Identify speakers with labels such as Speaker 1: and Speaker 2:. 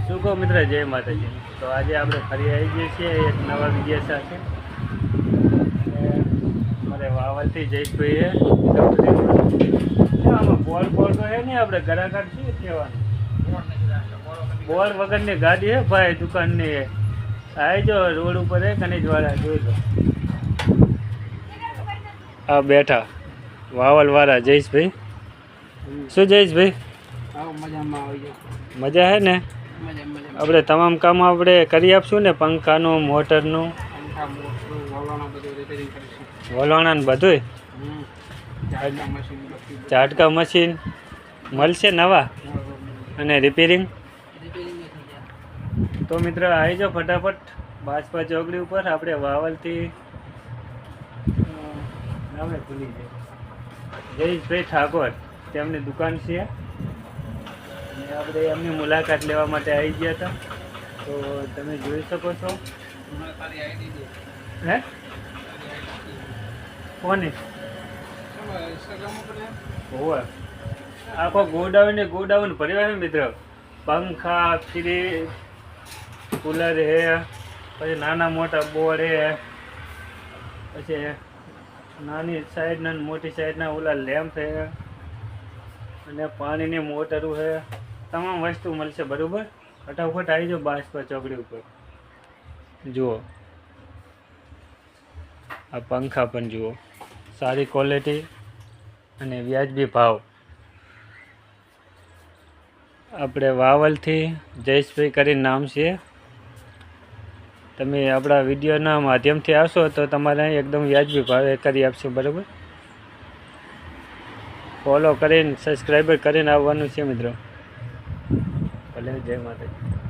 Speaker 1: શું કહો મિત્ર, જય માતાજી. તો આજે આપણે ફરી આવી જઈએ છીએ એક નવા વિડીયો સાથે. મારે વાવલથી જઈશભાઈ આમાં બોલ તો હે નહીં, આપણે ઘરાઘર છીએ કહેવાનું. બોલ વગરની ગાડી હે ભાઈ, દુકાનની હે. આવી જો રોડ ઉપર હે ખનીજવાળા, જોઈ લો. હા બેઠા વાવલ વાળા જયેશભાઈ. શું જયેશભાઈ, મજા હે ને? આપણે તમામ કામ આપણે કરી આપશું ને, પંખાનું, મોટરનું, વલોણાનું બધું. ઝાટકા મશીન મળશે નવા અને રિપેરિંગ. તો મિત્ર આવી જાઓ ફટાફટ બાજપા ચોકડી ઉપર. આપણે વાવલથી નામે ભૂલી જાય, જયેશભાઈ ઠાકોર, તેમની દુકાન છે. અને આપણે એમની મુલાકાત લેવા માટે આવી ગયા હતા. તો તમે જોઈ શકો છો. હે કોની હોવે આખો ગોડાઉન ભર્યો છે મિત્ર. પંખા, ફ્રીજ, કુલર હે, પછી નાના મોટા બોર્ડ હે, પછી નાની સાઈડના મોટી સાઈડના ઓલા લેમ્પ છે, અને પાણીની મોટરું છે. તમામ વસ્તુ મળશે બરાબર. ફટાફટ આવી જાઓ બાજપા ચોકડી ઉપર. જુઓ આ પંખા પણ જુઓ, સારી ક્વોલિટી અને વ્યાજબી ભાવ. આપણે વાવલથી જયેશભાઈ કરીને નામ છે. તમે આપણા વિડીયોના માધ્યમથી આવશો તો તમારે એકદમ વ્યાજબી ભાવે કરી આપશો બરાબર. ફોલો કરીને સબસ્ક્રાઈબર કરીને આવવાનું છે મિત્રો. ભલે, જય માતાજી.